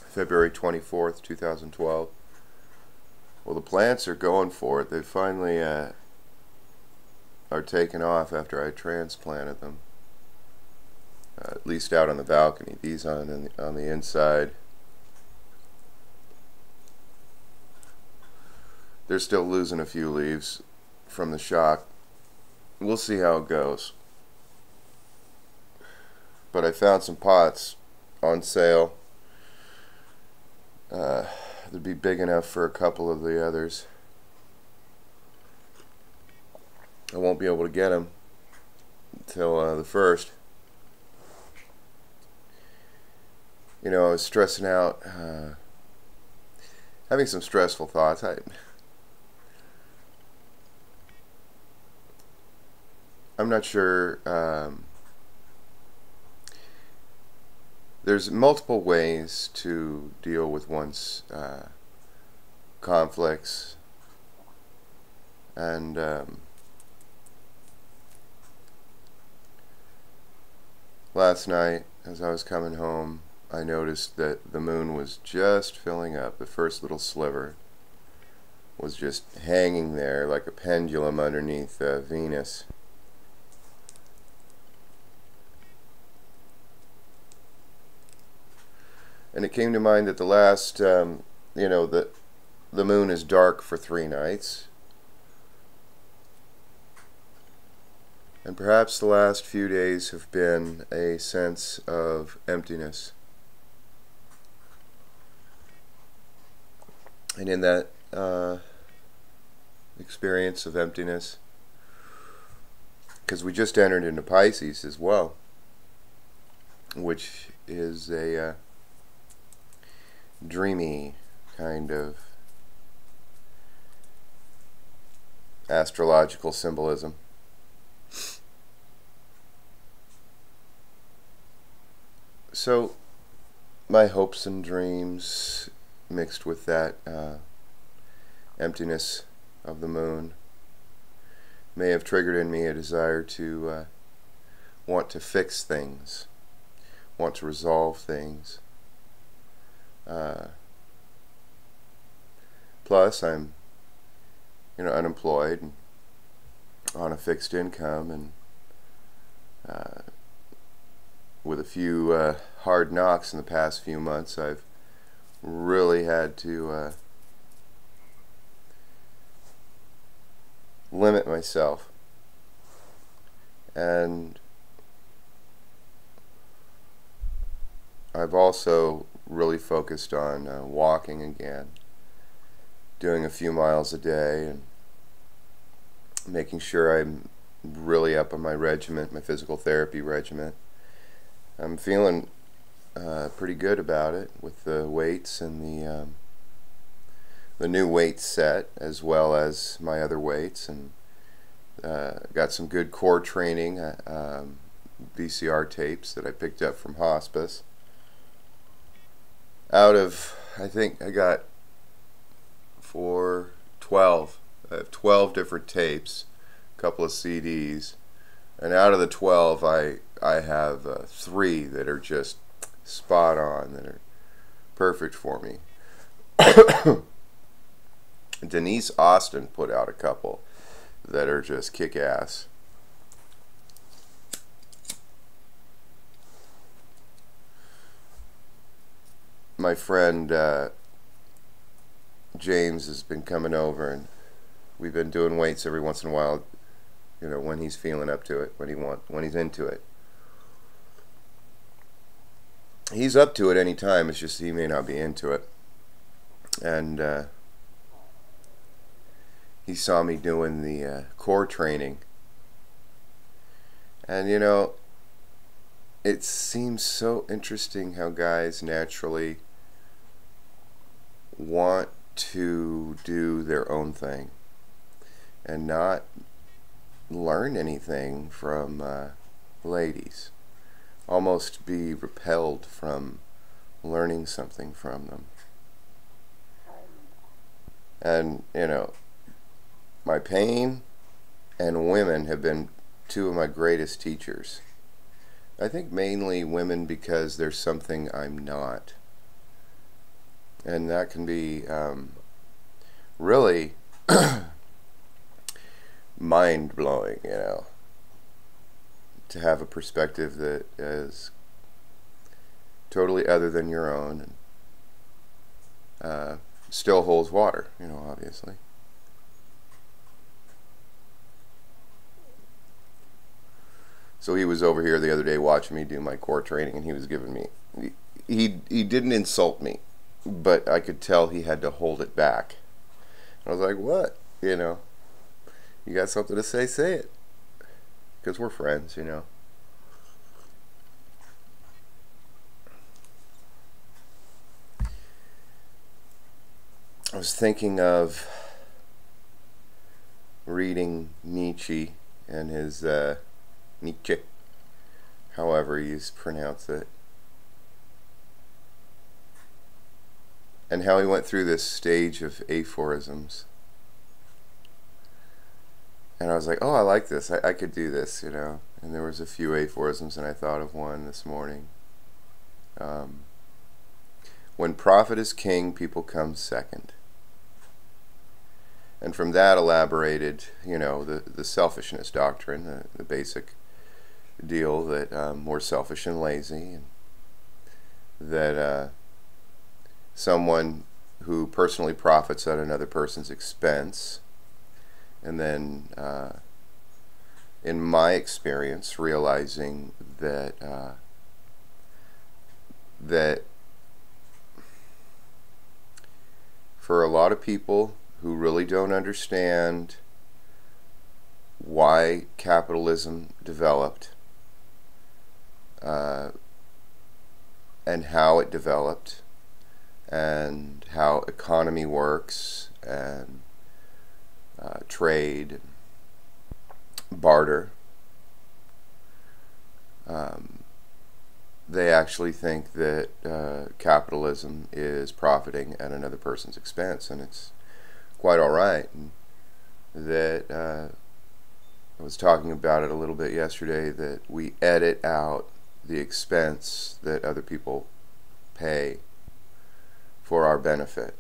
February 24th, 2012. Well, the plants are going for it. They finally are taking off after I transplanted them. At least out on the balcony. These on the inside, they're still losing a few leaves from the shock. We'll see how it goes. But I found some pots on sale. They'd be big enough for a couple of the others. I won't be able to get them until the 1st. You know, I was stressing out, having some stressful thoughts. I'm not sure. There's multiple ways to deal with one's conflicts, and last night as I was coming home, I noticed that the moon was just filling up. The first little sliver was just hanging there like a pendulum underneath Venus. And it came to mind that the last, the moon is dark for 3 nights. And perhaps the last few days have been a sense of emptiness. And in that experience of emptiness, because we just entered into Pisces as well, which is a dreamy kind of astrological symbolism. So my hopes and dreams mixed with that emptiness of the moon may have triggered in me a desire to want to fix things, want to resolve things. Plus I'm unemployed and on a fixed income, and with a few hard knocks in the past few months, I've really had to limit myself, and I've also really focused on walking again, doing a few miles a day, and making sure I'm really up on my regimen, my physical therapy regimen. I'm feeling pretty good about it with the weights and the new weight set, as well as my other weights, and got some good core training VCR tapes that I picked up from hospice. Out of, I think I got 12. I have 12 different tapes, a couple of CDs, and out of the 12 I have 3 that are just spot on, that are perfect for me. Denise Austin put out a couple that are just kick-ass. My friend James has been coming over, and we've been doing weights every once in a while, when he's feeling up to it, when he's into it. He's up to it any time, it's just he may not be into it. And he saw me doing the core training, and it seems so interesting how guys naturally want to do their own thing and not learn anything from ladies, almost be repelled from learning something from them. And my pain and women have been 2 of my greatest teachers. I think mainly women because there's something I'm not. And that can be really mind-blowing, you know, to have a perspective that is totally other than your own, and still holds water, you know, obviously. So he was over here the other day watching me do my core training, and he was giving me, he didn't insult me, but I could tell he had to hold it back. I was like, what? You know, you got something to say it. Because we're friends, you know. I was thinking of reading Nietzsche and his, Nietzsche, however you pronounce it, and how he went through this stage of aphorisms. And I was like, oh, I like this. I could do this, you know. And there was a few aphorisms, and I thought of one this morning. When profit is king, people come second. And from that elaborated, you know, the selfishness doctrine, the basic deal that we're selfish and lazy, and that someone who personally profits at another person's expense, and then in my experience realizing that that for a lot of people who really don't understand why capitalism developed and how it developed and how economy works and trade, barter, they actually think that capitalism is profiting at another person's expense, and it's quite alright. That I was talking about it a little bit yesterday, that we edit out the expense that other people pay for our benefit.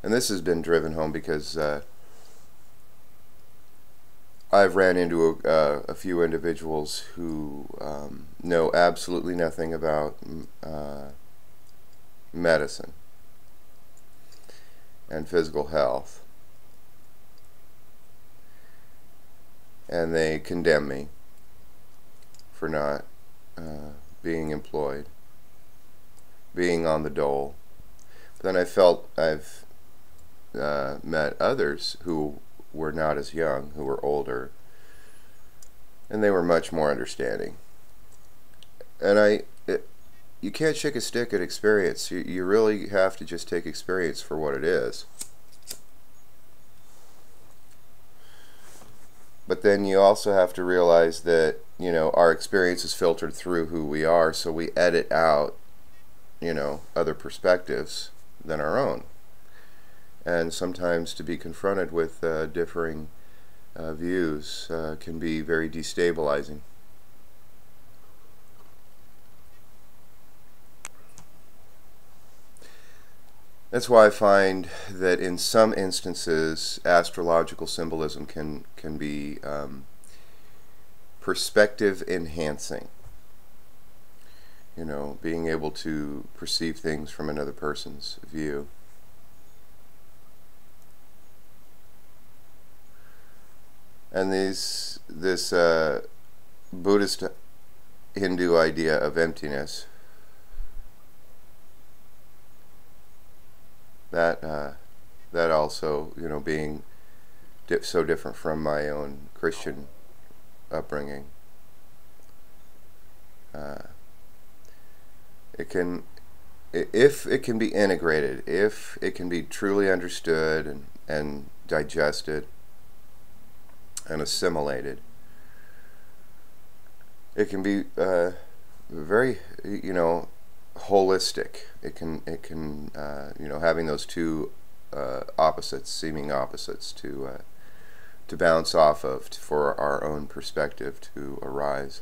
And this has been driven home because I've ran into a few individuals who know absolutely nothing about medicine and physical health, and they condemn me for not being employed, being on the dole. But then I felt I've met others who were not as young, who were older, and they were much more understanding. And you can't shake a stick at experience. You really have to just take experience for what it is. But then you also have to realize that, you know, our experience is filtered through who we are, so we edit out, you know, other perspectives than our own. And sometimes to be confronted with differing views can be very destabilizing. That's why I find that in some instances astrological symbolism can be perspective enhancing. You know, being able to perceive things from another person's view. And this Buddhist Hindu idea of emptiness, that also, you know, being so different from my own Christian upbringing, if it can be integrated, if it can be truly understood and digested and assimilated, it can be very, you know, holistic. It can you know, having those two opposites, seeming opposites, to bounce off of for our own perspective to arise.